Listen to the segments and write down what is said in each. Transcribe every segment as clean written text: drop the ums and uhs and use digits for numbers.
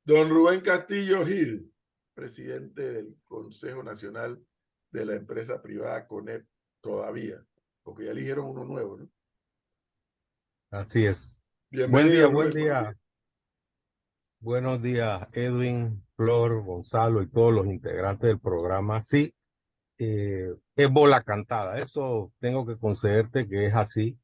Don Rubén Castillo Gil, presidente del Consejo Nacional de la empresa privada CONEP, todavía, porque ya eligieron uno nuevo, ¿no? Así es. Buen día, Bienvenido, buen Rubén. Buenos días. día. Buenos días, Edwin, Flor, Gonzalo y todos los integrantes del programa. Sí, es bola cantada. Eso tengo que concederte que es así,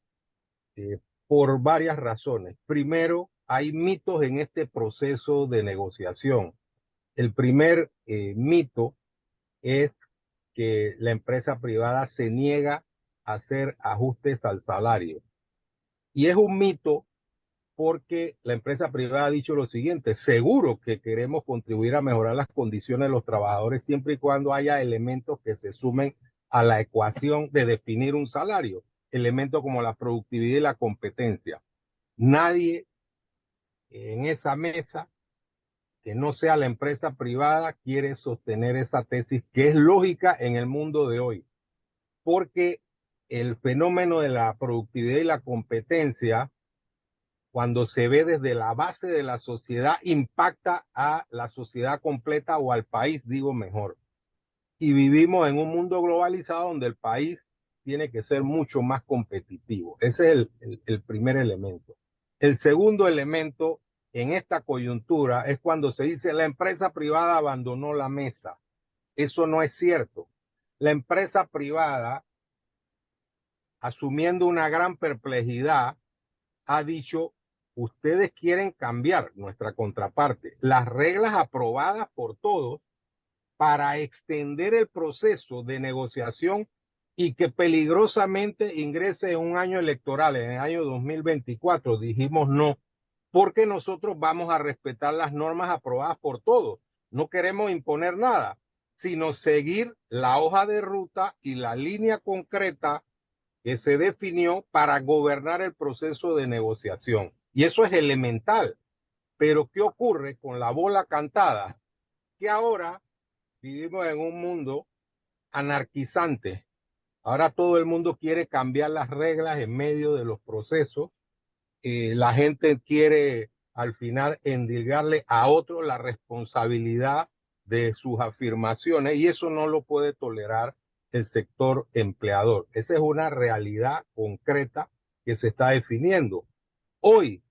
eh, por varias razones. Primero, hay mitos en este proceso de negociación. El primer mito es que la empresa privada se niega a hacer ajustes al salario. Y es un mito porque la empresa privada ha dicho lo siguiente: seguro que queremos contribuir a mejorar las condiciones de los trabajadores siempre y cuando haya elementos que se sumen a la ecuación de definir un salario, elementos como la productividad y la competencia. Nadie en esa mesa que no sea la empresa privada quiere sostener esa tesis, que es lógica en el mundo de hoy, porque el fenómeno de la productividad y la competencia, cuando se ve desde la base de la sociedad, impacta a la sociedad completa o al país, digo mejor. Y vivimos en un mundo globalizado donde el país tiene que ser mucho más competitivo. Ese es el primer elemento. El segundo elemento en esta coyuntura es cuando se dice la empresa privada abandonó la mesa. Eso no es cierto. La empresa privada, asumiendo una gran perplejidad, ha dicho: ustedes quieren cambiar, nuestra contraparte, las reglas aprobadas por todos para extender el proceso de negociación y que peligrosamente ingrese en un año electoral, en el año 2024. Dijimos no, porque nosotros vamos a respetar las normas aprobadas por todos. No queremos imponer nada, sino seguir la hoja de ruta y la línea concreta que se definió para gobernar el proceso de negociación. Y eso es elemental. Pero ¿qué ocurre con la bola cantada? Que ahora vivimos en un mundo anarquizante. Ahora todo el mundo quiere cambiar las reglas en medio de los procesos. La gente quiere al final endilgarle a otro la responsabilidad de sus afirmaciones, y eso no lo puede tolerar el sector empleador. Esa es una realidad concreta que se está definiendo. Hoy,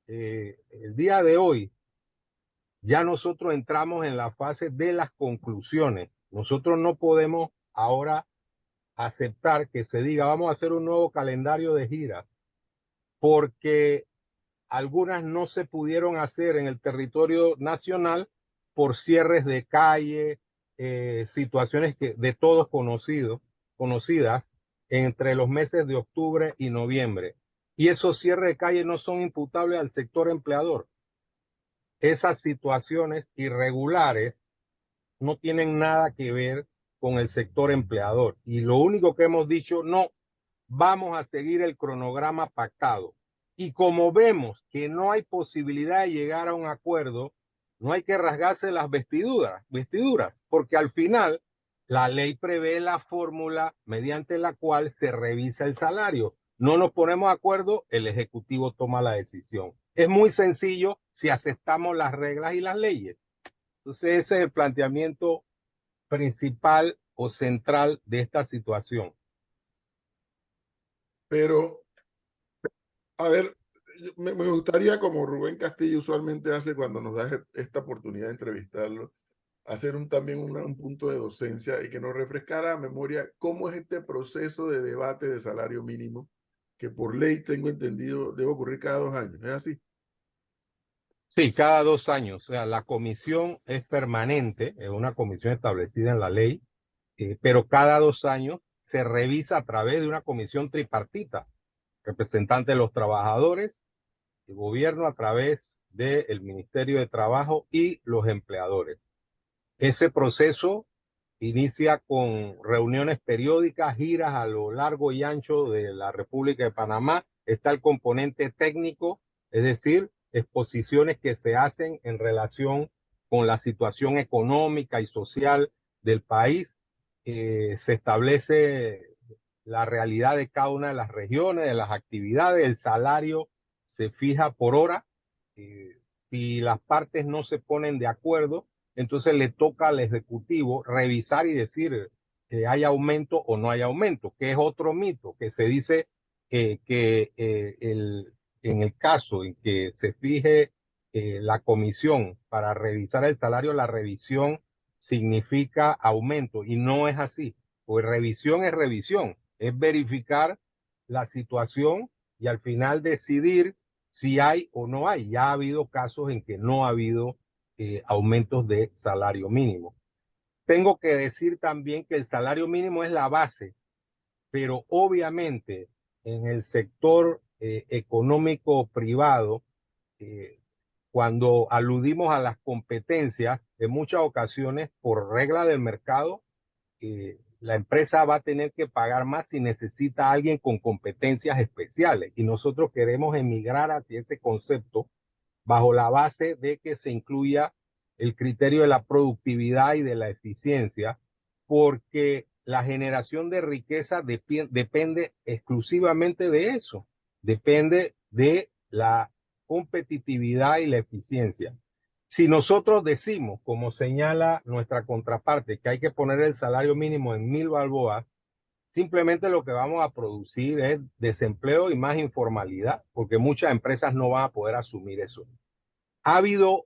el día de hoy, ya nosotros entramos en la fase de las conclusiones. Nosotros no podemos ahora aceptar que se diga vamos a hacer un nuevo calendario de giras, porque algunas no se pudieron hacer en el territorio nacional por cierres de calle, situaciones que de todos conocidas entre los meses de octubre y noviembre. Y esos cierres de calle no son imputables al sector empleador. Esas situaciones irregulares no tienen nada que ver con el sector empleador. Y lo único que hemos dicho: no, vamos a seguir el cronograma pactado. Y como vemos que no hay posibilidad de llegar a un acuerdo, no hay que rasgarse las vestiduras, porque al final la ley prevé la fórmula mediante la cual se revisa el salario. No nos ponemos de acuerdo, el Ejecutivo toma la decisión. Es muy sencillo si aceptamos las reglas y las leyes. Entonces ese es el planteamiento principal o central de esta situación. Pero, a ver, me gustaría, como Rubén Castillo usualmente hace cuando nos da esta oportunidad de entrevistarlo, hacer también un punto de docencia y que nos refrescara a memoria cómo es este proceso de debate de salario mínimo, que por ley tengo entendido debe ocurrir cada 2 años. ¿Es así? Sí, cada 2 años. O sea, la comisión es permanente, es una comisión establecida en la ley, pero cada 2 años se revisa a través de una comisión tripartita, representante de los trabajadores, el gobierno a través del Ministerio de Trabajo y los empleadores. Ese proceso inicia con reuniones periódicas, giras a lo largo y ancho de la República de Panamá. Está el componente técnico, es decir, exposiciones que se hacen en relación con la situación económica y social del país. Se establece la realidad de cada una de las regiones, de las actividades. El salario se fija por hora. Si las partes no se ponen de acuerdo, entonces le toca al Ejecutivo revisar y decir que hay aumento o no hay aumento, que es otro mito, que se dice en el caso en que se fije la comisión para revisar el salario, la revisión significa aumento y no es así, pues revisión, es verificar la situación y al final decidir si hay o no hay. Ya ha habido casos en que no ha habido aumentos de salario mínimo. Tengo que decir también que el salario mínimo es la base, pero obviamente en el sector económico privado, eh, cuando aludimos a las competencias, en muchas ocasiones, por regla del mercado, la empresa va a tener que pagar más si necesita a alguien con competencias especiales. Y nosotros queremos emigrar hacia ese concepto bajo la base de que se incluya el criterio de la productividad y de la eficiencia, porque la generación de riqueza depende exclusivamente de eso, depende de la competitividad y la eficiencia. Si nosotros decimos, como señala nuestra contraparte, que hay que poner el salario mínimo en 1.000 balboas, simplemente lo que vamos a producir es desempleo y más informalidad, porque muchas empresas no van a poder asumir eso. Ha habido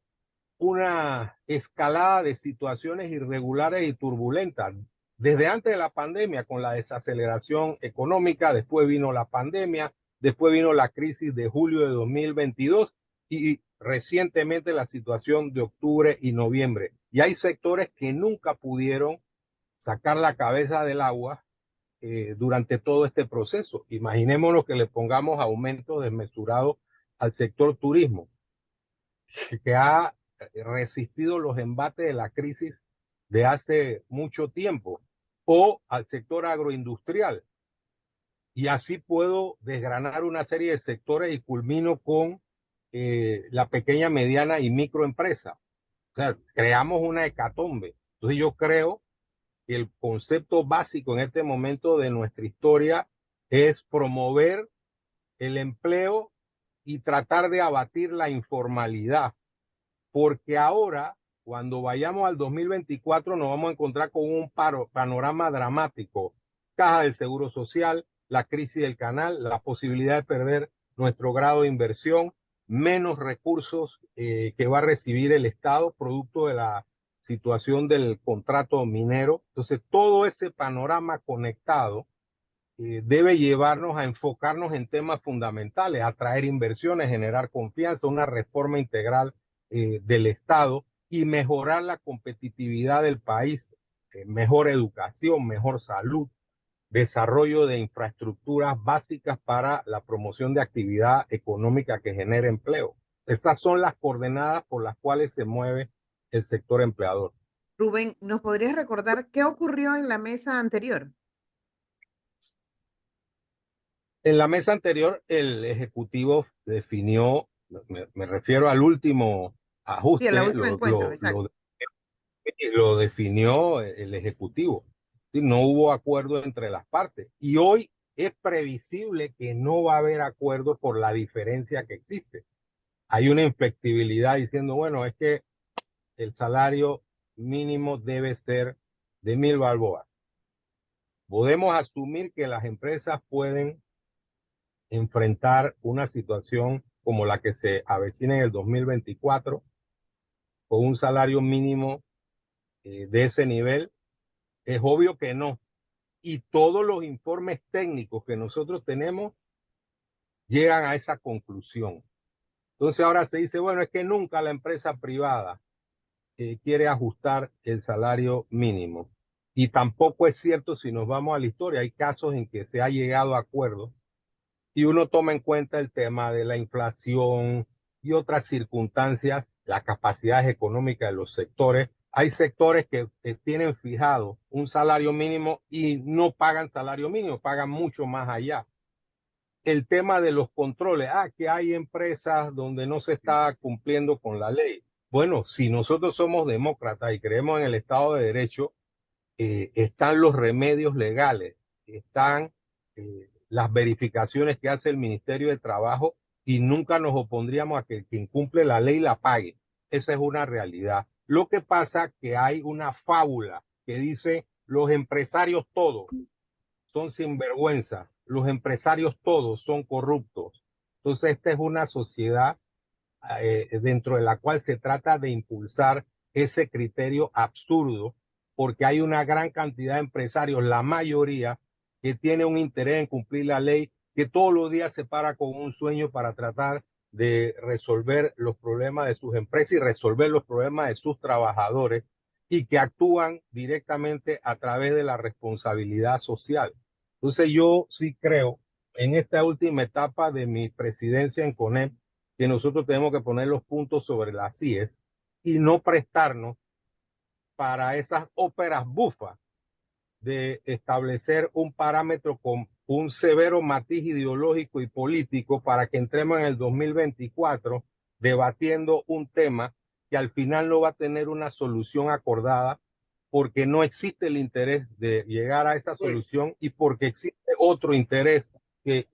una escalada de situaciones irregulares y turbulentas. Desde antes de la pandemia, con la desaceleración económica, después vino la pandemia, después vino la crisis de julio de 2022 y recientemente la situación de octubre y noviembre. Y hay sectores que nunca pudieron sacar la cabeza del agua durante todo este proceso. Imaginémonos que le pongamos aumentos desmesurados al sector turismo, que ha resistido los embates de la crisis de hace mucho tiempo, o al sector agroindustrial. Y así puedo desgranar una serie de sectores y culmino con la pequeña, mediana y microempresa. O sea, creamos una hecatombe. Entonces yo creo que el concepto básico en este momento de nuestra historia es promover el empleo y tratar de abatir la informalidad, porque ahora, cuando vayamos al 2024, nos vamos a encontrar con un panorama dramático. Caja del Seguro Social, la crisis del canal, la posibilidad de perder nuestro grado de inversión, menos recursos que va a recibir el Estado producto de la situación del contrato minero. Entonces, todo ese panorama conectado debe llevarnos a enfocarnos en temas fundamentales, atraer inversiones, generar confianza, una reforma integral del Estado y mejorar la competitividad del país, mejor educación, mejor salud, desarrollo de infraestructuras básicas para la promoción de actividad económica que genere empleo. Esas son las coordenadas por las cuales se mueve el sector empleador. Rubén, ¿nos podrías recordar qué ocurrió en la mesa anterior? En la mesa anterior, el Ejecutivo definió, me refiero al último Sí, el ajuste, último encuentro, exacto. lo definió el Ejecutivo. Sí, no hubo acuerdo entre las partes. Y hoy es previsible que no va a haber acuerdo por la diferencia que existe. Hay una inflexibilidad diciendo, bueno, es que el salario mínimo debe ser de 1.000 balboas. Podemos asumir que las empresas pueden enfrentar una situación como la que se avecina en el 2024 con un salario mínimo de ese nivel. Es obvio que no. Y todos los informes técnicos que nosotros tenemos llegan a esa conclusión. Entonces ahora se dice, bueno, es que nunca la empresa privada quiere ajustar el salario mínimo. Y tampoco es cierto si nos vamos a la historia. Hay casos en que se ha llegado a acuerdos y uno toma en cuenta el tema de la inflación y otras circunstancias, las capacidades económicas de los sectores. Hay sectores que tienen fijado un salario mínimo y no pagan salario mínimo, pagan mucho más allá. El tema de los controles, que hay empresas donde no se está cumpliendo con la ley. Bueno, si nosotros somos demócratas y creemos en el Estado de Derecho, están los remedios legales, están las verificaciones que hace el Ministerio de Trabajo y nunca nos opondríamos a que quien cumple la ley la pague. Esa es una realidad. Lo que pasa que hay una fábula que dice los empresarios todos son sinvergüenza, los empresarios todos son corruptos. Entonces esta es una sociedad dentro de la cual se trata de impulsar ese criterio absurdo, porque hay una gran cantidad de empresarios, la mayoría, que tiene un interés en cumplir la ley, que todos los días se para con un sueño para tratar de resolver los problemas de sus empresas y resolver los problemas de sus trabajadores, y que actúan directamente a través de la responsabilidad social. Entonces yo sí creo en esta última etapa de mi presidencia en CONEP que nosotros tenemos que poner los puntos sobre las IES y no prestarnos para esas óperas bufas de establecer un parámetro con un severo matiz ideológico y político para que entremos en el 2024 debatiendo un tema que al final no va a tener una solución acordada porque no existe el interés de llegar a esa solución y porque existe otro interés que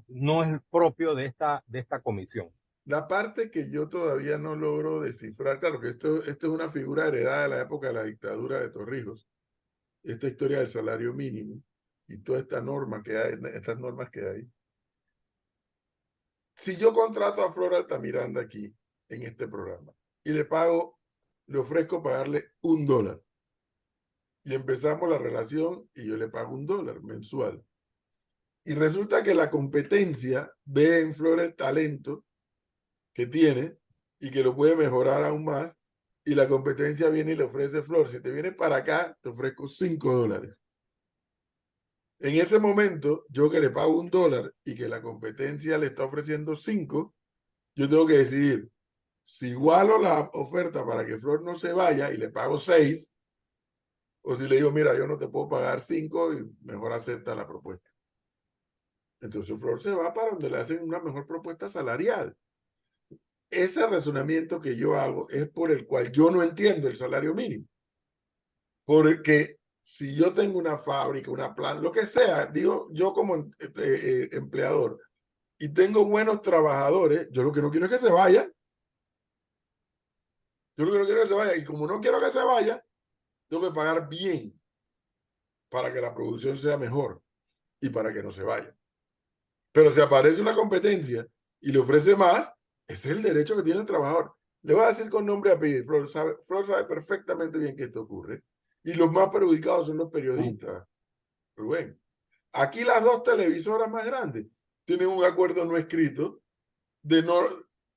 no es propio de esta comisión. La parte que yo todavía no logro descifrar, claro que esto es una figura heredada de la época de la dictadura de Torrijos, esta historia del salario mínimo y toda esta norma que hay, estas normas que hay. Si yo contrato a Flor Altamiranda aquí, en este programa, y le ofrezco pagarle $1, y empezamos la relación y yo le pago $1 mensual, y resulta que la competencia ve en Flor el talento que tiene y que lo puede mejorar aún más, y la competencia viene y le ofrece: Flor, si te vienes para acá, te ofrezco $5. En ese momento, yo que le pago $1 y que la competencia le está ofreciendo 5, yo tengo que decidir si igualo la oferta para que Flor no se vaya y le pago 6, o si le digo: mira, yo no te puedo pagar 5 y mejor acepta la propuesta. Entonces Flor se va para donde le hacen una mejor propuesta salarial. Ese razonamiento que yo hago es por el cual yo no entiendo el salario mínimo. Porque si yo tengo una fábrica, una planta, lo que sea, digo, yo como empleador, y tengo buenos trabajadores, yo lo que no quiero es que se vaya. Yo lo que no quiero es que se vaya. Y como no quiero que se vaya, tengo que pagar bien para que la producción sea mejor y para que no se vaya. Pero si aparece una competencia y le ofrece más, ese es el derecho que tiene el trabajador. Le voy a decir con nombre y apellido. Flor sabe perfectamente bien que esto ocurre. Y los más perjudicados son los periodistas. Rubén, aquí las dos televisoras más grandes tienen un acuerdo no escrito de no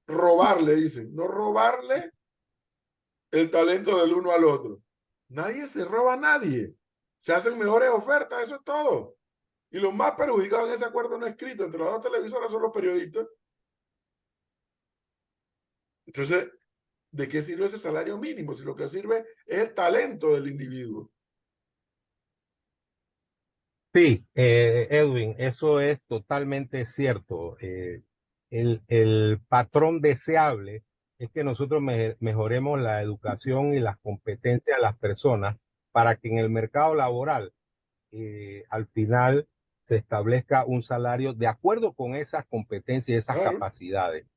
robarle, dicen, no robarle el talento del uno al otro. Nadie se roba a nadie. Se hacen mejores ofertas, eso es todo. Y los más perjudicados en ese acuerdo no escrito entre las dos televisoras son los periodistas. Entonces, ¿de qué sirve ese salario mínimo? Si lo que sirve es el talento del individuo. Sí, Edwin, eso es totalmente cierto. El patrón deseable es que nosotros mejoremos la educación y las competencias de las personas para que en el mercado laboral al final se establezca un salario de acuerdo con esas competencias y esas Claro. capacidades.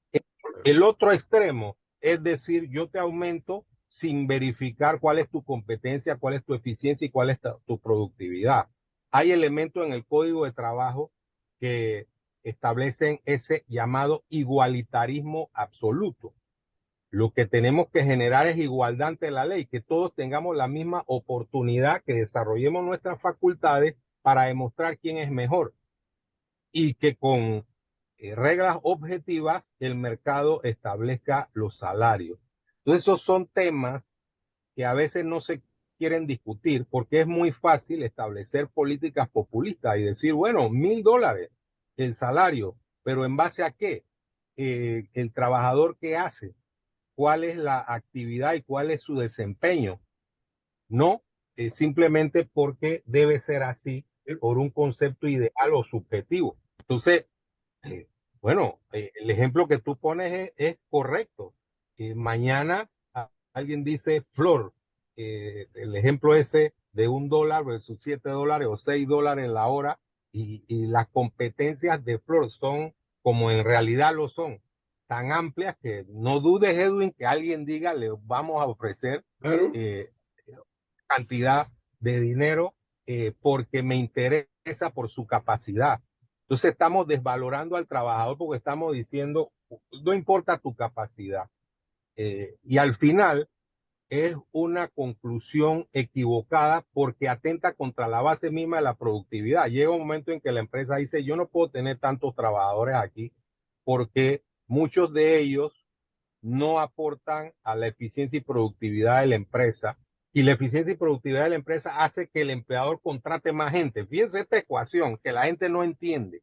El otro extremo es decir, yo te aumento sin verificar cuál es tu competencia, cuál es tu eficiencia y cuál es tu productividad. Hay elementos en el Código de Trabajo que establecen ese llamado igualitarismo absoluto. Lo que tenemos que generar es igualdad ante la ley, que todos tengamos la misma oportunidad, que desarrollemos nuestras facultades para demostrar quién es mejor y que con reglas objetivas el mercado establezca los salarios. Entonces esos son temas que a veces no se quieren discutir porque es muy fácil establecer políticas populistas y decir, bueno, $1,000 el salario, pero ¿en base a qué? El trabajador que hace, cuál es la actividad y cuál es su desempeño. No simplemente porque debe ser así por un concepto ideal o subjetivo. Entonces, bueno, el ejemplo que tú pones es correcto. Mañana alguien dice, Flor, el ejemplo ese de $1 versus $7 o $6 en la hora, y las competencias de Flor son como en realidad lo son, tan amplias que no dudes, Edwin, que alguien diga le vamos a ofrecer Claro, cantidad de dinero porque me interesa por su capacidad. Entonces estamos desvalorando al trabajador porque estamos diciendo, no importa tu capacidad. Y al final es una conclusión equivocada porque atenta contra la base misma de la productividad. Llega un momento en que la empresa dice, yo no puedo tener tantos trabajadores aquí porque muchos de ellos no aportan a la eficiencia y productividad de la empresa, y la eficiencia y productividad de la empresa hace que el empleador contrate más gente. Fíjense esta ecuación que la gente no entiende.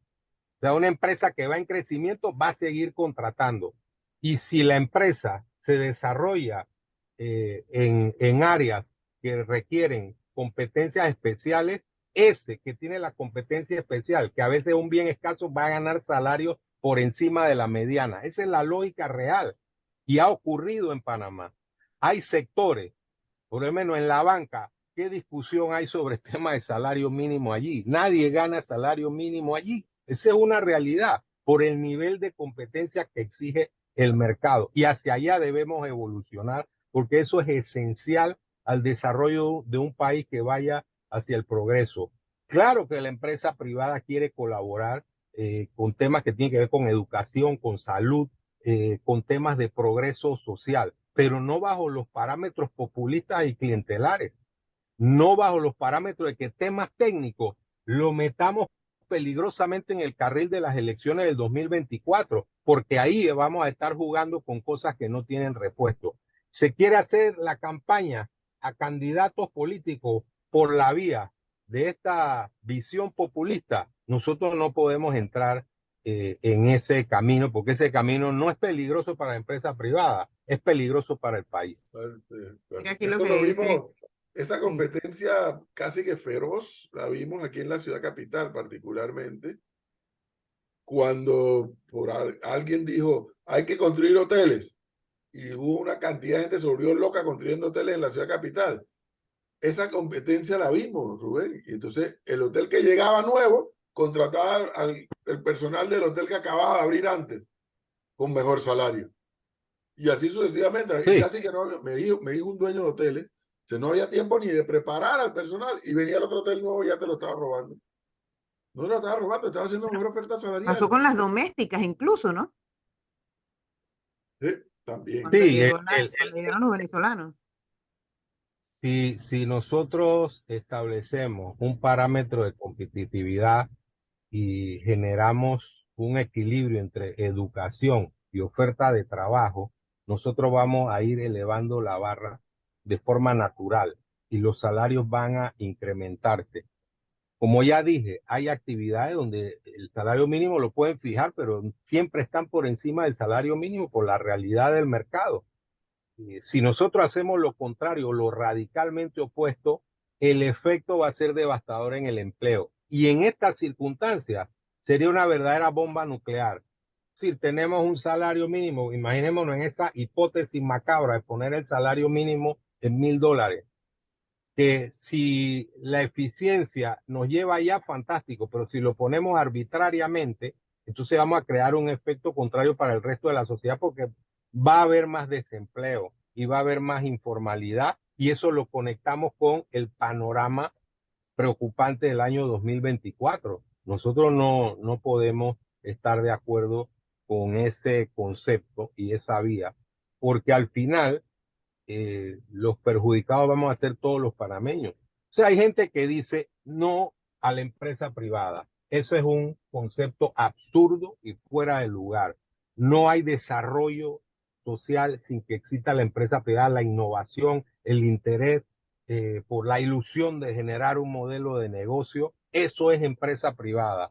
O sea, una empresa que va en crecimiento va a seguir contratando. Y si la empresa se desarrolla en áreas que requieren competencias especiales, ese que tiene la competencia especial, que a veces es un bien escaso, va a ganar salario por encima de la mediana. Esa es la lógica real y ha ocurrido en Panamá. Hay sectores, por lo menos en la banca, ¿qué discusión hay sobre el tema de salario mínimo allí? Nadie gana salario mínimo allí. Esa es una realidad por el nivel de competencia que exige el mercado. Y hacia allá debemos evolucionar porque eso es esencial al desarrollo de un país que vaya hacia el progreso. Claro que la empresa privada quiere colaborar con temas que tienen que ver con educación, con salud, con temas de progreso social, pero no bajo los parámetros populistas y clientelares, no bajo los parámetros de que temas técnicos lo metamos peligrosamente en el carril de las elecciones del 2024, porque ahí vamos a estar jugando con cosas que no tienen repuesto. Se quiere hacer la campaña a candidatos políticos por la vía de esta visión populista. Nosotros no podemos entrar en ese camino, porque ese camino no es peligroso para la empresa privada, es peligroso para el país. Mira aquí lo eso que lo dice. vimos, esa Sí. competencia casi que feroz, la vimos aquí en la ciudad capital particularmente, cuando alguien dijo, hay que construir hoteles, y hubo una cantidad de gente se volvió loca construyendo hoteles en la ciudad capital. Esa competencia la vimos, Rubén. Y entonces el hotel que llegaba nuevo contrataba el personal del hotel que acababa de abrir antes con mejor salario. Y así sucesivamente. Y Sí, casi que no, me dijo un dueño de hoteles, que no había tiempo ni de preparar al personal y venía el otro hotel nuevo y ya te lo estaba robando. No te lo estaba robando, estaba haciendo mejor oferta Pasó salarial. con las domésticas incluso, ¿no? Sí, también. Cuando sí, llegó cuando llegaron los venezolanos. si nosotros establecemos un parámetro de competitividad y generamos un equilibrio entre educación y oferta de trabajo, nosotros vamos a ir elevando la barra de forma natural y los salarios van a incrementarse. Como ya dije, hay actividades donde el salario mínimo lo pueden fijar, pero siempre están por encima del salario mínimo por la realidad del mercado. Si nosotros hacemos lo contrario, lo radicalmente opuesto, el efecto va a ser devastador en el empleo. Y en estas circunstancias sería una verdadera bomba nuclear. Si tenemos un salario mínimo, imaginémonos en esa hipótesis macabra de poner el salario mínimo en $1,000, que si la eficiencia nos lleva allá, fantástico, pero si lo ponemos arbitrariamente, entonces vamos a crear un efecto contrario para el resto de la sociedad porque va a haber más desempleo y va a haber más informalidad y eso lo conectamos con el panorama preocupante del año 2024. Nosotros no podemos estar de acuerdo con ese concepto y esa vía, porque al final los perjudicados vamos a ser todos los panameños. O sea, hay gente que dice no a la empresa privada. Eso es un concepto absurdo y fuera de lugar. No hay desarrollo social sin que exista la empresa privada, la innovación, el interés por la ilusión de generar un modelo de negocio. Eso es empresa privada.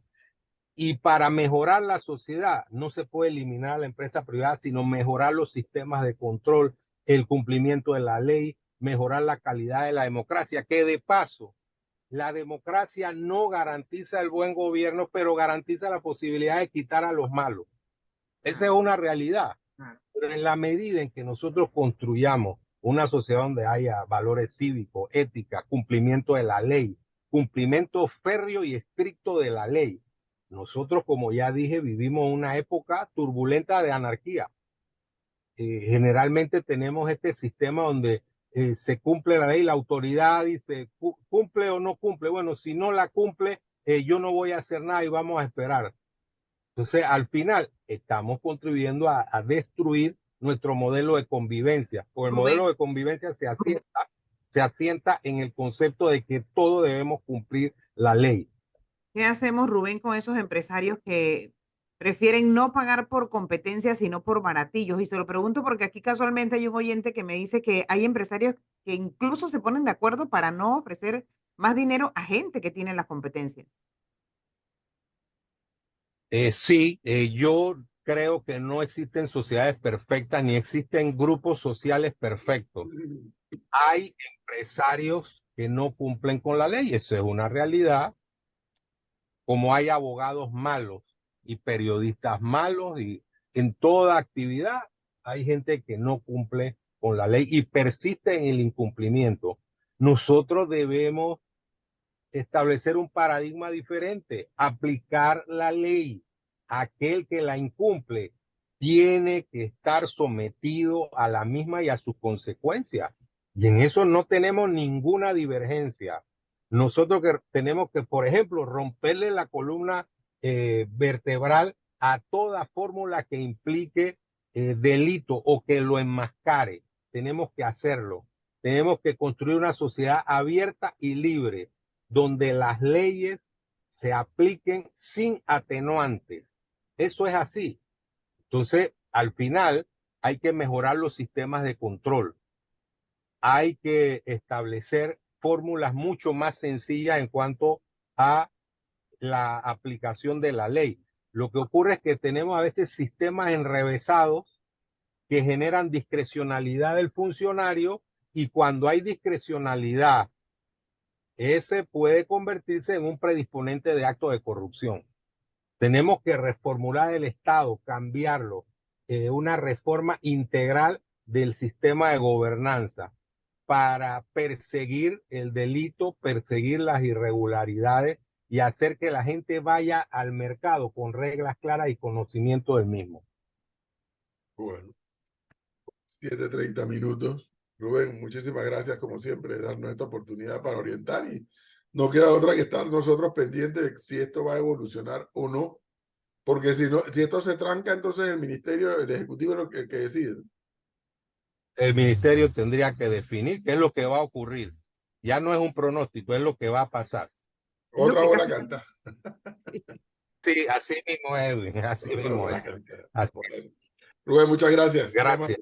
Y para mejorar la sociedad no se puede eliminar a la empresa privada, sino mejorar los sistemas de control, el cumplimiento de la ley, mejorar la calidad de la democracia, que de paso, la democracia no garantiza el buen gobierno, pero garantiza la posibilidad de quitar a los malos. Esa es una realidad. Pero en la medida en que nosotros construyamos una sociedad donde haya valores cívicos, ética, cumplimiento de la ley, cumplimiento férreo y estricto de la ley, Nosotros, como ya dije, vivimos una época turbulenta de anarquía. Generalmente tenemos este sistema donde se cumple la ley, la autoridad dice cumple o no cumple. Bueno, si no la cumple, yo no voy a hacer nada y vamos a esperar. Entonces, al final, estamos contribuyendo a destruir nuestro modelo de convivencia. Porque el modelo de convivencia se asienta en el concepto de que todos debemos cumplir la ley. ¿Qué hacemos, Rubén, con esos empresarios que prefieren no pagar por competencia, sino por baratillos? Y se lo pregunto porque aquí casualmente hay un oyente que me dice que hay empresarios que incluso se ponen de acuerdo para no ofrecer más dinero a gente que tiene las competencias. Sí, yo creo que no existen sociedades perfectas ni existen grupos sociales perfectos. Hay empresarios que no cumplen con la ley, eso es una realidad, como hay abogados malos y periodistas malos y en toda actividad hay gente que no cumple con la ley y persiste en el incumplimiento. Nosotros debemos establecer un paradigma diferente, aplicar la ley. Aquel que la incumple tiene que estar sometido a la misma y a sus consecuencias. Y en eso no tenemos ninguna divergencia. Nosotros que tenemos que, por ejemplo, romperle la columna vertebral a toda fórmula que implique delito o que lo enmascare. Tenemos que hacerlo. Tenemos que construir una sociedad abierta y libre, donde las leyes se apliquen sin atenuantes. Eso es así. Entonces, al final, hay que mejorar los sistemas de control. Hay que establecer fórmulas mucho más sencillas en cuanto a la aplicación de la ley. Lo que ocurre es que tenemos a veces sistemas enrevesados que generan discrecionalidad del funcionario, y cuando hay discrecionalidad, ese puede convertirse en un predisponente de actos de corrupción. Tenemos que reformular el Estado, cambiarlo, una reforma integral del sistema de gobernanza para perseguir el delito, perseguir las irregularidades y hacer que la gente vaya al mercado con reglas claras y conocimiento del mismo. Bueno, 7:30 minutos. Rubén, muchísimas gracias como siempre de darnos esta oportunidad para orientar, y no queda otra que estar nosotros pendientes de si esto va a evolucionar o no, porque si no, si esto se tranca, entonces el ministerio, el ejecutivo es el que decide. El ministerio tendría que definir qué es lo que va a ocurrir. Ya no es un pronóstico, es lo que va a pasar. Es lo Otra que bola casi canta. Sí, así mismo, Edwin, así Otra mismo bola es. canta. Así, Bueno. Rubén, muchas gracias. gracias.